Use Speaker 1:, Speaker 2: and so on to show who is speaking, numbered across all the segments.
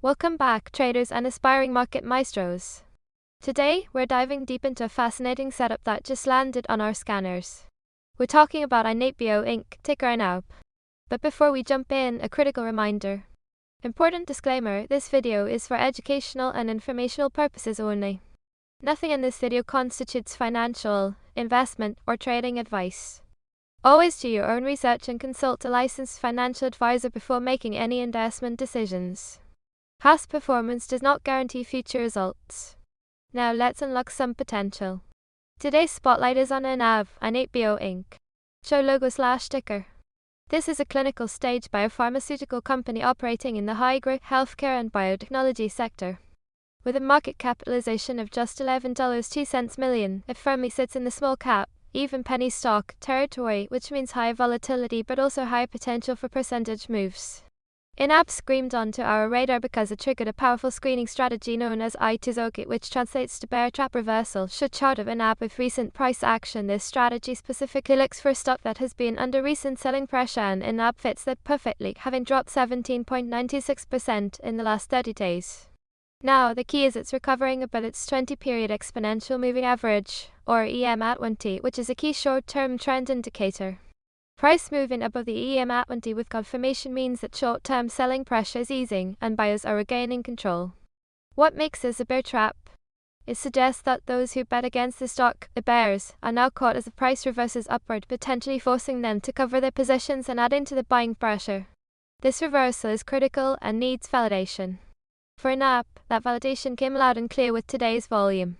Speaker 1: Welcome back, traders and aspiring market maestros. Today, we're diving deep into a fascinating setup that just landed on our scanners. We're talking about INAB Inc., ticker INAB. But before we jump in, a critical reminder. Important disclaimer, this video is for educational and informational purposes only. Nothing in this video constitutes financial, investment, or trading advice. Always do your own research and consult a licensed financial advisor before making any investment decisions. Past performance does not guarantee future results. Now let's unlock some potential. Today's spotlight is on INAB Inc. Show logo/ticker. This is a clinical stage biopharmaceutical company operating in the high-growth healthcare and biotechnology sector. With a market capitalization of just $11.02 million, it firmly sits in the small cap, even penny stock territory, which means high volatility but also high potential for percentage moves. INAB screamed onto our radar because it triggered a powerful screening strategy known as Itizoki, which translates to bear trap reversal. Should chart of INAB with recent price action. This strategy specifically looks for stock that has been under recent selling pressure, and INAB fits that perfectly, having dropped 17.96% in the last 30 days. Now, the key is it's recovering above its 20-period exponential moving average, or EM at 20, which is a key short-term trend indicator. Price moving above the EM at 20 with confirmation means that short-term selling pressure is easing and buyers are regaining control. What makes this a bear trap? It suggests that those who bet against the stock, the bears, are now caught as the price reverses upward, potentially forcing them to cover their positions and adding to the buying pressure. This reversal is critical and needs validation. For INAB, that validation came loud and clear with today's volume.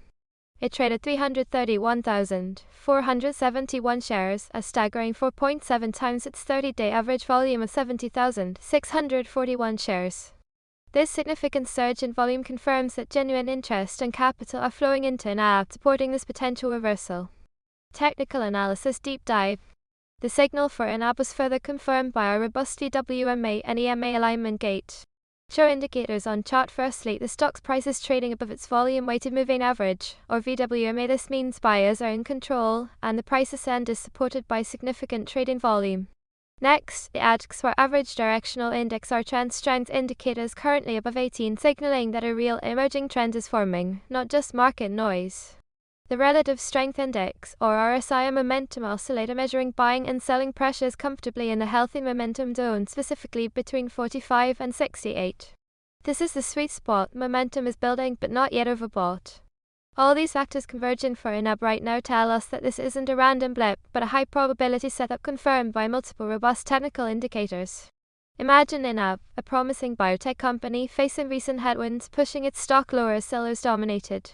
Speaker 1: It traded 331,471 shares, a staggering 4.7 times its 30-day average volume of 70,641 shares. This significant surge in volume confirms that genuine interest and capital are flowing into INAB, supporting this potential reversal. Technical analysis deep dive. The signal for INAB was further confirmed by our robust VWAP and EMA alignment gate. Show indicators on chart. Firstly, the stock's price is trading above its volume-weighted moving average, or VWAP. This means buyers are in control, and the price ascent is supported by significant trading volume. Next, the ADX average directional index, our trend strength indicator, is currently above 18, signaling that a real emerging trend is forming, not just market noise. The relative strength index, or RSI, a momentum oscillator measuring buying and selling pressures comfortably in the healthy momentum zone, specifically between 45 and 68. This is the sweet spot. Momentum is building but not yet overbought. All these factors converging for INAB right now tell us that this isn't a random blip, but a high probability setup confirmed by multiple robust technical indicators. Imagine INAB, a promising biotech company, facing recent headwinds, pushing its stock lower as sellers dominated.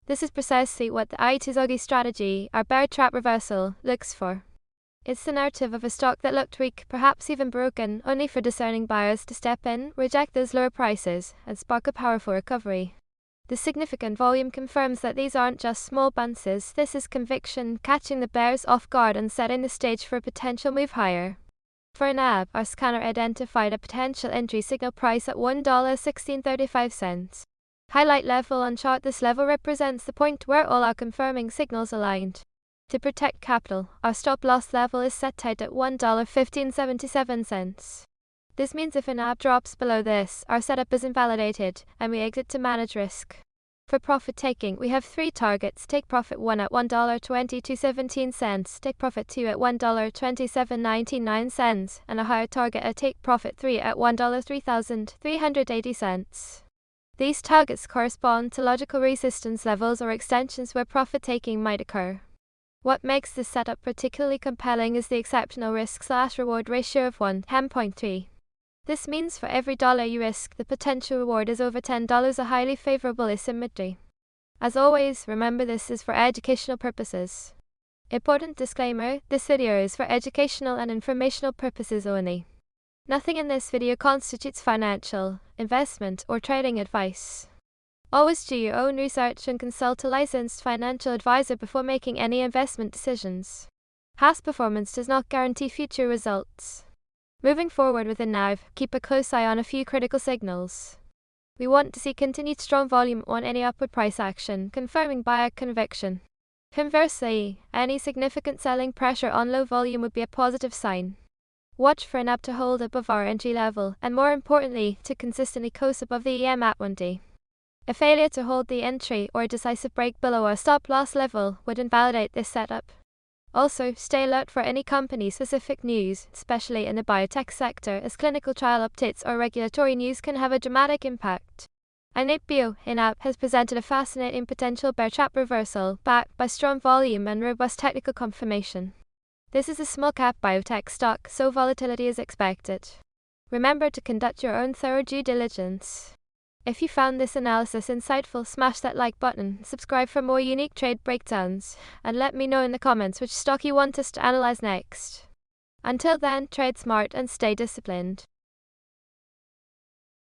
Speaker 1: This is precisely what the Itizoki strategy, our bear trap reversal, looks for. It's the narrative of a stock that looked weak, perhaps even broken, only for discerning buyers to step in, reject those lower prices, and spark a powerful recovery. The significant volume confirms that these aren't just small bounces. This is conviction, catching the bears off guard and setting the stage for a potential move higher. For INAB, our scanner identified a potential entry signal price at $1.1635. Highlight level on chart. This level represents the point where all our confirming signals aligned. To protect capital, our stop loss level is set tight at $1.1577. This means if INAB drops below this, our setup is invalidated, and we exit to manage risk. For profit taking, we have 3 targets: take profit 1 at $1.2217, take profit 2 at $1.2799, and a higher target at take profit 3 at $1.3380. These targets correspond to logical resistance levels or extensions where profit-taking might occur. What makes this setup particularly compelling is the exceptional risk/reward ratio of 10.3. This means for every dollar you risk, the potential reward is over $10, a highly favorable asymmetry. As always, remember this is for educational purposes. Important disclaimer, this video is for educational and informational purposes only. Nothing in this video constitutes financial, investment, or trading advice. Always do your own research and consult a licensed financial advisor before making any investment decisions. Past performance does not guarantee future results. Moving forward with INAB, keep a close eye on a few critical signals. We want to see continued strong volume on any upward price action, confirming buyer conviction. Conversely, any significant selling pressure on low volume would be a positive sign. Watch for INAB to hold above our entry level, and more importantly, to consistently coast above the EM at 1D. A failure to hold the entry or a decisive break below our stop loss level would invalidate this setup. Also, stay alert for any company-specific news, especially in the biotech sector, as clinical trial updates or regulatory news can have a dramatic impact. INAB has presented a fascinating potential bear trap reversal, backed by strong volume and robust technical confirmation. This is a small-cap biotech stock, so volatility is expected. Remember to conduct your own thorough due diligence. If you found this analysis insightful, smash that like button, subscribe for more unique trade breakdowns, and let me know in the comments which stock you want us to analyze next. Until then, trade smart and stay disciplined.